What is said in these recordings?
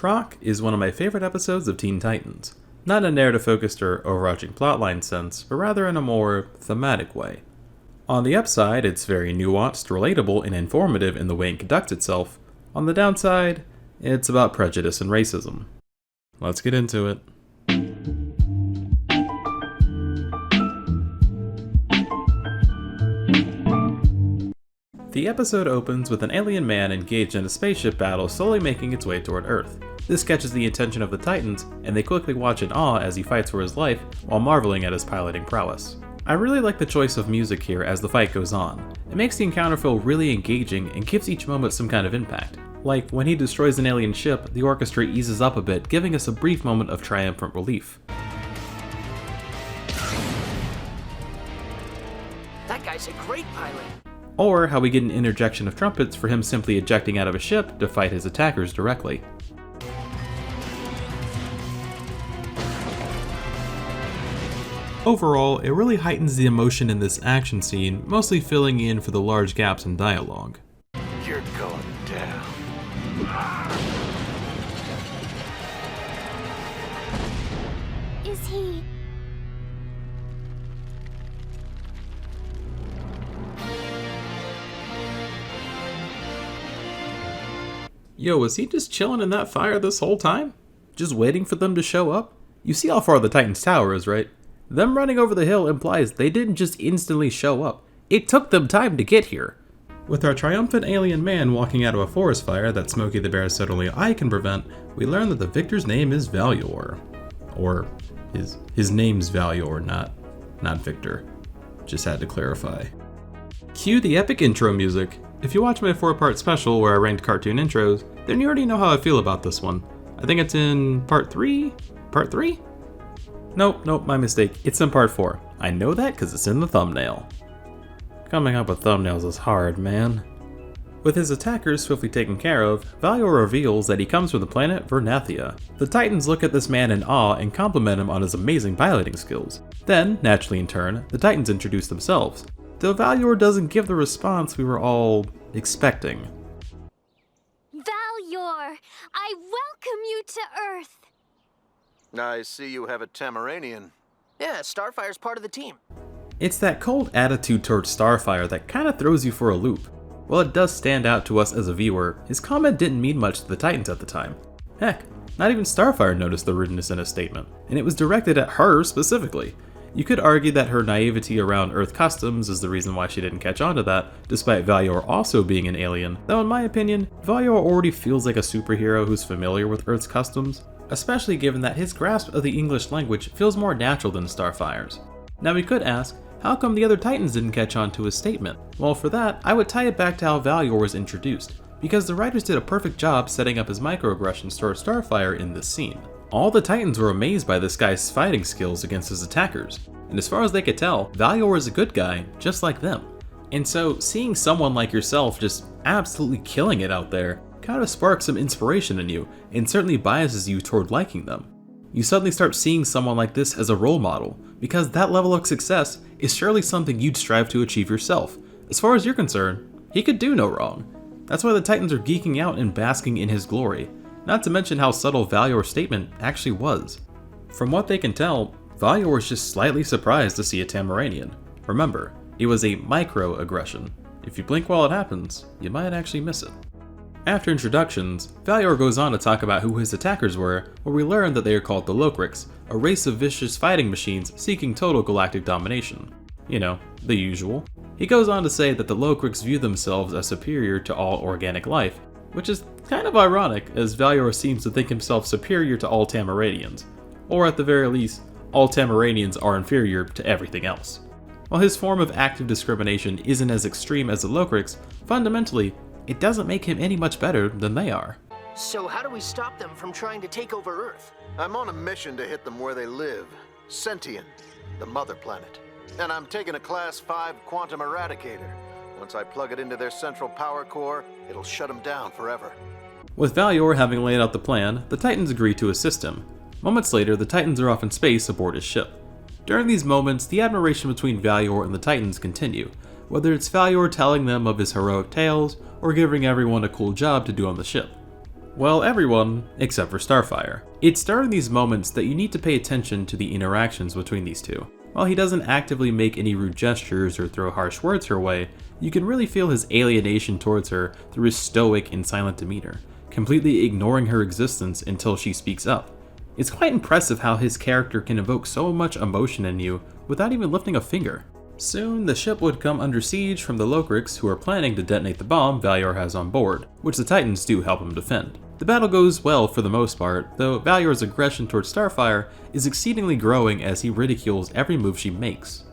TROQ is one of my favorite episodes of Teen Titans. Not in a narrative-focused or overarching plotline sense, but rather in a more thematic way. On the upside, it's very nuanced, relatable, and informative in the way it conducts itself. On the downside, it's about prejudice and racism. Let's get into it. The episode opens with an alien man engaged in a spaceship battle slowly making its way toward Earth. This catches the attention of the Titans, and they quickly watch in awe as he fights for his life while marveling at his piloting prowess. I really like the choice of music here as the fight goes on. It makes the encounter feel really engaging and gives each moment some kind of impact. Like, when he destroys an alien ship, the orchestra eases up a bit, giving us a brief moment of triumphant relief. That guy's a great pilot. Or how we get an interjection of trumpets for him simply ejecting out of a ship to fight his attackers directly. Overall, it really heightens the emotion in this action scene, mostly filling in for the large gaps in dialogue. You're going down. Is he... Yo, was he just chilling in that fire this whole time? Just waiting for them to show up? You see how far the Titan's tower is, right? Them running over the hill implies they didn't just instantly show up. It took them time to get here. With our triumphant alien man walking out of a forest fire that Smokey the Bear said only I can prevent, we learn that the victor's name is val-yor. Or, his name's val-yor, not Victor. Just had to clarify. Cue the epic intro music. If you watch my 4-part special where I ranked cartoon intros, then you already know how I feel about this one. I think it's in part 3? Part 3? Nope, my mistake. It's in part 4. I know that because it's in the thumbnail. Coming up with thumbnails is hard, man. With his attackers swiftly taken care of, val-yor reveals that he comes from the planet Vernathia. The Titans look at this man in awe and compliment him on his amazing piloting skills. Then, naturally in turn, the Titans introduce themselves, though val-yor doesn't give the response we were all expecting. Val-yor, I welcome you to Earth. I see you have a Tamaranian. Yeah, Starfire's part of the team. It's that cold attitude towards Starfire that kinda throws you for a loop. While it does stand out to us as a viewer, his comment didn't mean much to the Titans at the time. Heck, not even Starfire noticed the rudeness in his statement, and it was directed at her specifically. You could argue that her naivety around Earth customs is the reason why she didn't catch on to that, despite val-yor also being an alien, though in my opinion, val-yor already feels like a superhero who's familiar with Earth's customs, especially given that his grasp of the English language feels more natural than Starfire's. Now we could ask, how come the other Titans didn't catch on to his statement? Well, for that, I would tie it back to how val-yor was introduced, because the writers did a perfect job setting up his microaggressions toward Starfire in this scene. All the Titans were amazed by this guy's fighting skills against his attackers, and as far as they could tell, val-yor is a good guy, just like them. And so, seeing someone like yourself just absolutely killing it out there kind of sparks some inspiration in you, and certainly biases you toward liking them. You suddenly start seeing someone like this as a role model, because that level of success is surely something you'd strive to achieve yourself. As far as you're concerned, he could do no wrong. That's why the Titans are geeking out and basking in his glory, not to mention how subtle val-yor's statement actually was. From what they can tell, val-yor was just slightly surprised to see a Tamaranian. Remember, it was a microaggression. If you blink while it happens, you might actually miss it. After introductions, val-yor goes on to talk about who his attackers were, where we learn that they are called the Locrics, a race of vicious fighting machines seeking total galactic domination. You know, the usual. He goes on to say that the Locrics view themselves as superior to all organic life, which is kind of ironic, as val-yor seems to think himself superior to all Tamaranians, or at the very least, all Tamaranians are inferior to everything else. While his form of active discrimination isn't as extreme as the Locrics, fundamentally, it doesn't make him any much better than they are. So how do we stop them from trying to take over Earth? I'm on a mission to hit them where they live. Sentient, the mother planet. And I'm taking a Class 5 quantum eradicator. Once I plug it into their central power core, it'll shut them down forever. With val-yor having laid out the plan, the Titans agree to assist him. Moments later, the Titans are off in space aboard his ship. During these moments, the admiration between val-yor and the Titans continue, whether it's val-yor telling them of his heroic tales, or giving everyone a cool job to do on the ship. Well, everyone except for Starfire. It's during these moments that you need to pay attention to the interactions between these two. While he doesn't actively make any rude gestures or throw harsh words her way, you can really feel his alienation towards her through his stoic and silent demeanor, completely ignoring her existence until she speaks up. It's quite impressive how his character can evoke so much emotion in you without even lifting a finger. Soon, the ship would come under siege from the Locrics, who are planning to detonate the bomb Val-yor has on board, which the Titans do help him defend. The battle goes well for the most part, though Val-yor's aggression towards Starfire is exceedingly growing as he ridicules every move she makes.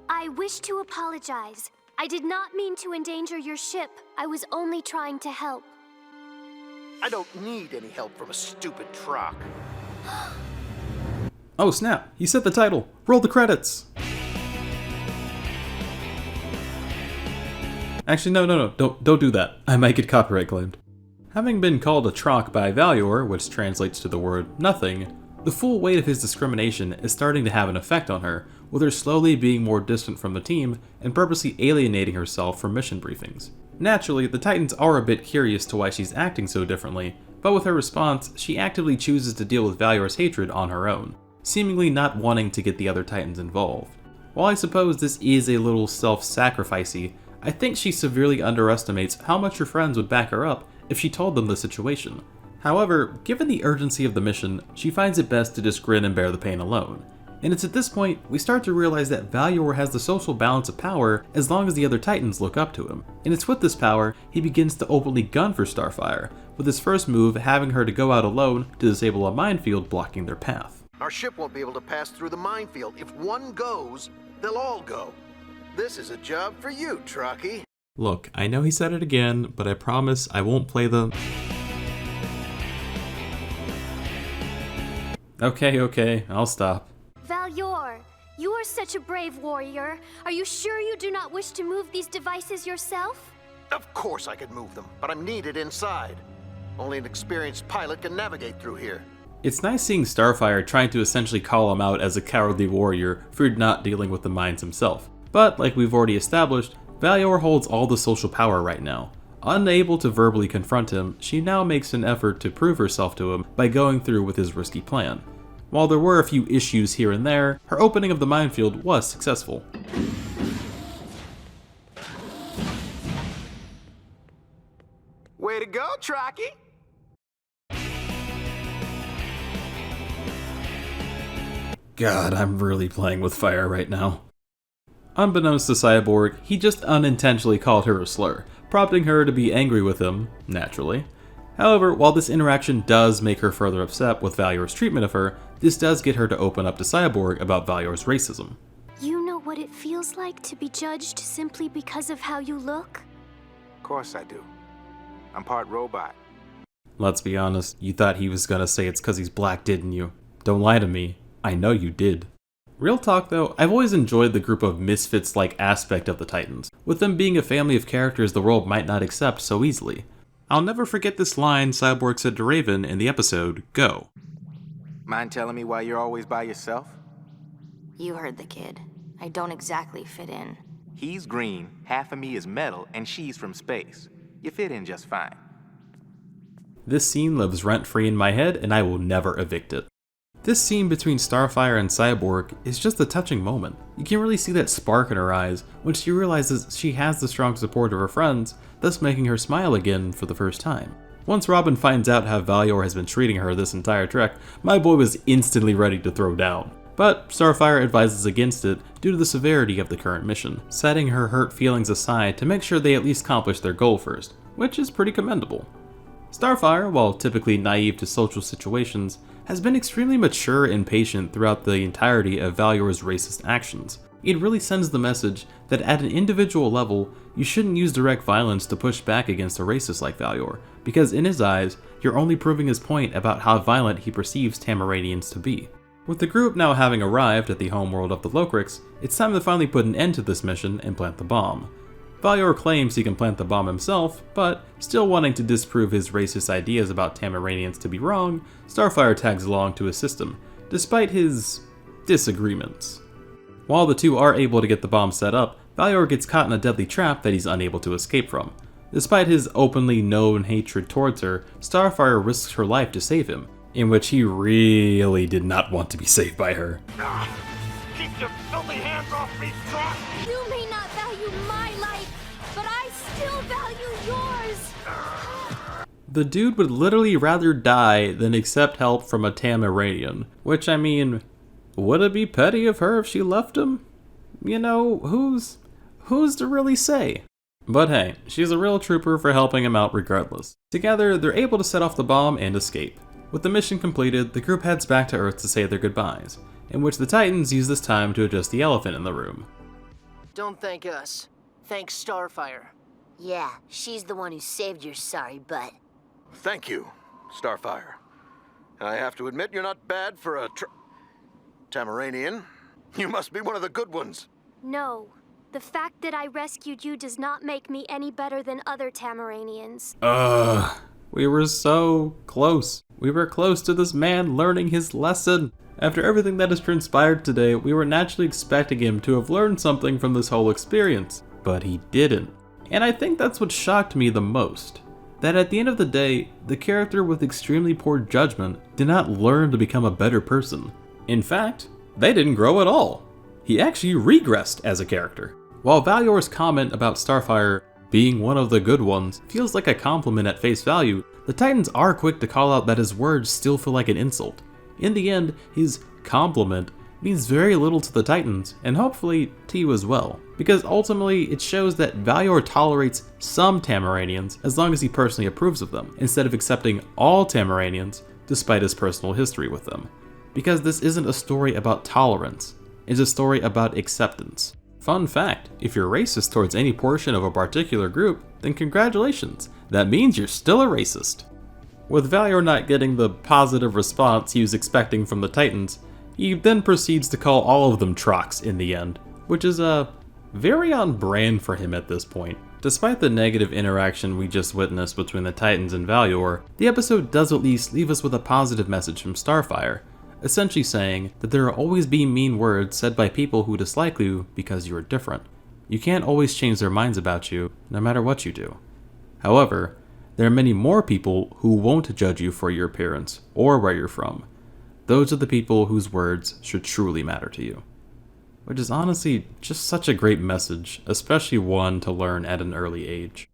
I wish to apologize. I did not mean to endanger your ship. I was only trying to help. I don't need any help from a stupid TROQ. Oh snap, he said the title! Roll the credits! Actually, no, don't do that. I might get copyright claimed. Having been called a TROQ by Val-yor, which translates to the word nothing, the full weight of his discrimination is starting to have an effect on her, with her slowly being more distant from the team and purposely alienating herself from mission briefings. Naturally, the Titans are a bit curious to why she's acting so differently, but with her response, she actively chooses to deal with Val-yor's hatred on her own, seemingly not wanting to get the other Titans involved. While I suppose this is a little self-sacrificey, I think she severely underestimates how much her friends would back her up if she told them the situation. However, given the urgency of the mission, she finds it best to just grin and bear the pain alone. And it's at this point we start to realize that Val-yor has the social balance of power as long as the other Titans look up to him. And it's with this power he begins to openly gun for Starfire, with his first move having her to go out alone to disable a minefield blocking their path. Our ship won't be able to pass through the minefield. If one goes, they'll all go. This is a job for you, TROQ. Look, I know he said it again, but I promise I won't play the... Okay, I'll stop. Val-yor, you are such a brave warrior. Are you sure you do not wish to move these devices yourself? Of course I could move them, but I'm needed inside. Only an experienced pilot can navigate through here. It's nice seeing Starfire trying to essentially call him out as a cowardly warrior for not dealing with the mines himself. But, like we've already established, Val-yor holds all the social power right now. Unable to verbally confront him, she now makes an effort to prove herself to him by going through with his risky plan. While there were a few issues here and there, her opening of the minefield was successful. Way to go, TROQ! God, I'm really playing with fire right now. Unbeknownst to Cyborg, he just unintentionally called her a slur, prompting her to be angry with him, naturally. However, while this interaction does make her further upset with Val-yor's treatment of her, this does get her to open up to Cyborg about Val-yor's racism. You know what it feels like to be judged simply because of how you look? Of course I do. I'm part robot. Let's be honest, you thought he was gonna say it's cause he's black, didn't you? Don't lie to me. I know you did. Real talk though, I've always enjoyed the group of misfits-like aspect of the Titans, with them being a family of characters the world might not accept so easily. I'll never forget this line Cyborg said to Raven in the episode, Go. Mind telling me why you're always by yourself? You heard the kid. I don't exactly fit in. He's green, half of me is metal, and she's from space. You fit in just fine. This scene lives rent-free in my head and I will never evict it. This scene between Starfire and Cyborg is just a touching moment. You can really see that spark in her eyes when she realizes she has the strong support of her friends, thus making her smile again for the first time. Once Robin finds out how Val-yor has been treating her this entire trek, my boy was instantly ready to throw down. But Starfire advises against it due to the severity of the current mission, setting her hurt feelings aside to make sure they at least accomplish their goal first, which is pretty commendable. Starfire, while typically naive to social situations, has been extremely mature and patient throughout the entirety of Val-yor's racist actions. It really sends the message that at an individual level, you shouldn't use direct violence to push back against a racist like Val-yor, because in his eyes, you're only proving his point about how violent he perceives Tamaranians to be. With the group now having arrived at the homeworld of the Locrics, it's time to finally put an end to this mission and plant the bomb. Val-yor claims he can plant the bomb himself, but still wanting to disprove his racist ideas about Tamaranians to be wrong, Starfire tags along to assist him, despite his disagreements. While the two are able to get the bomb set up, Val-yor gets caught in a deadly trap that he's unable to escape from. Despite his openly known hatred towards her, Starfire risks her life to save him, in which he really did not want to be saved by her. Keep your filthy hands off me, TROQ! You may not value my life, but I still value yours! The dude would literally rather die than accept help from a Tamaranian, which, I mean, would it be petty of her if she left him? You know, who's to really say? But hey, she's a real trooper for helping him out regardless. Together, they're able to set off the bomb and escape. With the mission completed, the group heads back to Earth to say their goodbyes, in which the Titans use this time to address the elephant in the room. Don't thank us. Thank Starfire. Yeah, she's the one who saved your sorry butt. Thank you, Starfire. I have to admit, you're not bad for a Tamaranian. You must be one of the good ones. No. The fact that I rescued you does not make me any better than other Tamaranians. We were so close. We were close to this man learning his lesson. After everything that has transpired today, we were naturally expecting him to have learned something from this whole experience, but he didn't. And I think that's what shocked me the most. That at the end of the day, the character with extremely poor judgment did not learn to become a better person. In fact, they didn't grow at all. He actually regressed as a character. While val-yor's comment about Starfire being one of the good ones feels like a compliment at face value, the Titans are quick to call out that his words still feel like an insult. In the end, his compliment means very little to the Titans, and hopefully to you as well, because ultimately it shows that val-yor tolerates some Tamaranians as long as he personally approves of them, instead of accepting all Tamaranians despite his personal history with them. Because this isn't a story about tolerance, it's a story about acceptance. Fun fact, if you're racist towards any portion of a particular group, then congratulations, that means you're still a racist. With val-yor not getting the positive response he was expecting from the Titans, he then proceeds to call all of them TROQs in the end, which is very on brand for him at this point. Despite the negative interaction we just witnessed between the Titans and val-yor, the episode does at least leave us with a positive message from Starfire, essentially saying that there will always be mean words said by people who dislike you because you are different. You can't always change their minds about you, no matter what you do. However, there are many more people who won't judge you for your appearance or where you're from. Those are the people whose words should truly matter to you. Which is honestly just such a great message, especially one to learn at an early age.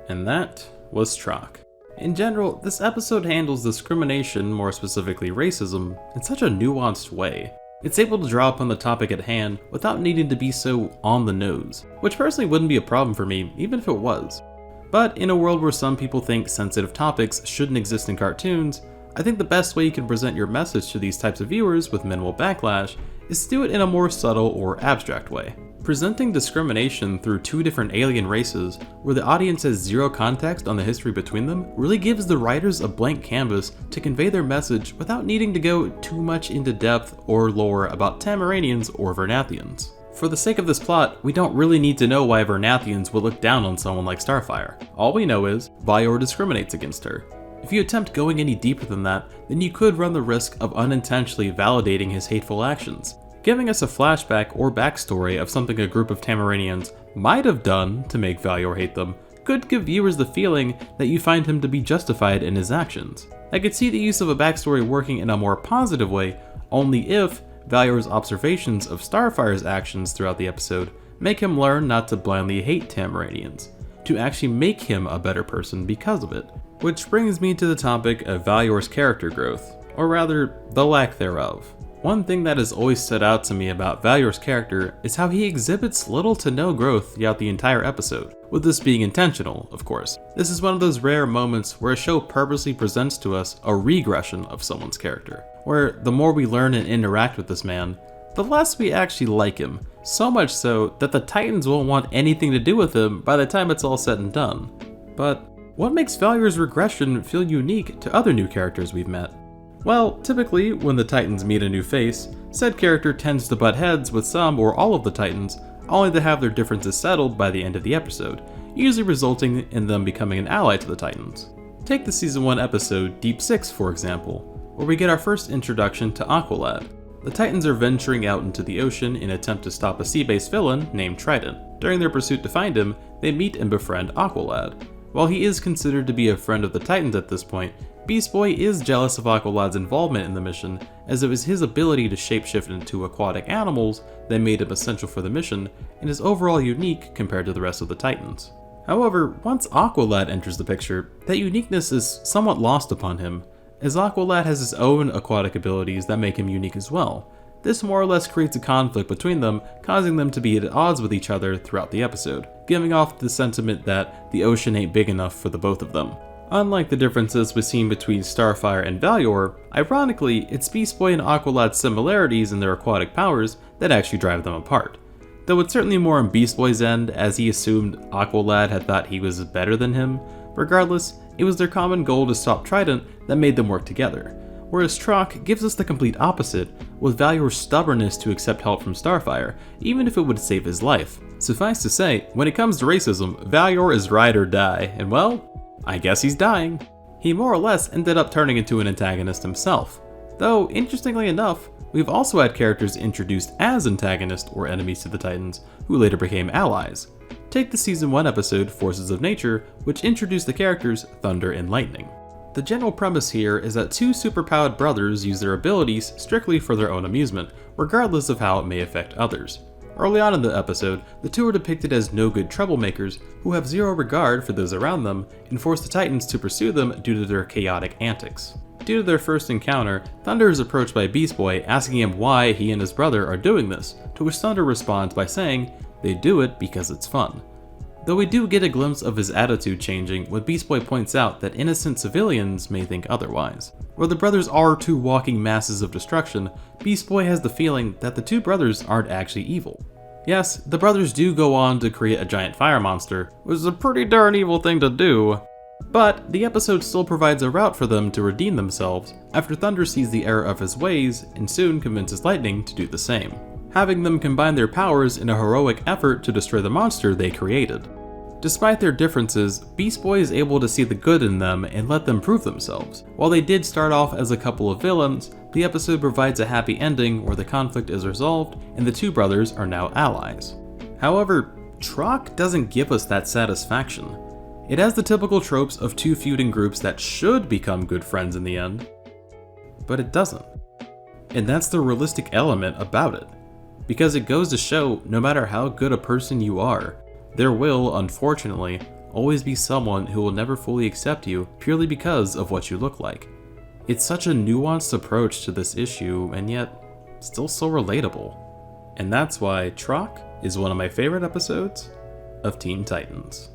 And that was TROQ. In general, this episode handles discrimination, more specifically racism, in such a nuanced way. It's able to draw upon the topic at hand without needing to be so on the nose, which personally wouldn't be a problem for me, even if it was. But in a world where some people think sensitive topics shouldn't exist in cartoons, I think the best way you can present your message to these types of viewers with minimal backlash is to do it in a more subtle or abstract way. Presenting discrimination through two different alien races, where the audience has zero context on the history between them, really gives the writers a blank canvas to convey their message without needing to go too much into depth or lore about Tamaranians or Vernathians. For the sake of this plot, we don't really need to know why Vernathians would look down on someone like Starfire. All we know is, val-yor discriminates against her. If you attempt going any deeper than that, then you could run the risk of unintentionally validating his hateful actions. Giving us a flashback or backstory of something a group of Tamaranians might have done to make val-yor hate them could give viewers the feeling that you find him to be justified in his actions. I could see the use of a backstory working in a more positive way only if val-yor's observations of Starfire's actions throughout the episode make him learn not to blindly hate Tamaranians, to actually make him a better person because of it. Which brings me to the topic of val-yor's character growth, or rather, the lack thereof. One thing that has always stood out to me about val-yor's character is how he exhibits little to no growth throughout the entire episode, with this being intentional, of course. This is one of those rare moments where a show purposely presents to us a regression of someone's character, where the more we learn and interact with this man, the less we actually like him, so much so that the Titans won't want anything to do with him by the time it's all said and done. But what makes val-yor's regression feel unique to other new characters we've met? Well, typically, when the Titans meet a new face, said character tends to butt heads with some or all of the Titans, only to have their differences settled by the end of the episode, usually resulting in them becoming an ally to the Titans. Take the Season 1 episode Deep 6, for example, where we get our first introduction to Aqualad. The Titans are venturing out into the ocean in an attempt to stop a sea-based villain named Trident. During their pursuit to find him, they meet and befriend Aqualad. While he is considered to be a friend of the Titans at this point, Beast Boy is jealous of Aqualad's involvement in the mission, as it was his ability to shapeshift into aquatic animals that made him essential for the mission, and is overall unique compared to the rest of the Titans. However, once Aqualad enters the picture, that uniqueness is somewhat lost upon him, as Aqualad has his own aquatic abilities that make him unique as well. This more or less creates a conflict between them, causing them to be at odds with each other throughout the episode, giving off the sentiment that the ocean ain't big enough for the both of them. Unlike the differences we've seen between Starfire and val-yor, ironically, it's Beast Boy and Aqualad's similarities in their aquatic powers that actually drive them apart. Though it's certainly more on Beast Boy's end, as he assumed Aqualad had thought he was better than him. Regardless, it was their common goal to stop Trident that made them work together. Whereas TROQ gives us the complete opposite, with val-yor's stubbornness to accept help from Starfire, even if it would save his life. Suffice to say, when it comes to racism, val-yor is ride or die, and well, I guess he's dying. He more or less ended up turning into an antagonist himself. Though, interestingly enough, we've also had characters introduced as antagonists or enemies to the Titans, who later became allies. Take the Season 1 episode, Forces of Nature, which introduced the characters Thunder and Lightning. The general premise here is that two superpowered brothers use their abilities strictly for their own amusement, regardless of how it may affect others. Early on in the episode, the two are depicted as no-good troublemakers who have zero regard for those around them and force the Titans to pursue them due to their chaotic antics. Due to their first encounter, Thunder is approached by Beast Boy asking him why he and his brother are doing this, to which Thunder responds by saying they do it because it's fun. Though we do get a glimpse of his attitude changing when Beast Boy points out that innocent civilians may think otherwise. Where the brothers are two walking masses of destruction, Beast Boy has the feeling that the two brothers aren't actually evil. Yes, the brothers do go on to create a giant fire monster, which is a pretty darn evil thing to do, but the episode still provides a route for them to redeem themselves after Thunder sees the error of his ways and soon convinces Lightning to do the same, having them combine their powers in a heroic effort to destroy the monster they created. Despite their differences, Beast Boy is able to see the good in them and let them prove themselves. While they did start off as a couple of villains, the episode provides a happy ending where the conflict is resolved and the two brothers are now allies. However, TROQ doesn't give us that satisfaction. It has the typical tropes of two feuding groups that should become good friends in the end, but it doesn't. And that's the realistic element about it, because it goes to show no matter how good a person you are, there will, unfortunately, always be someone who will never fully accept you purely because of what you look like. It's such a nuanced approach to this issue, and yet still so relatable. And that's why TROQ is one of my favorite episodes of Teen Titans.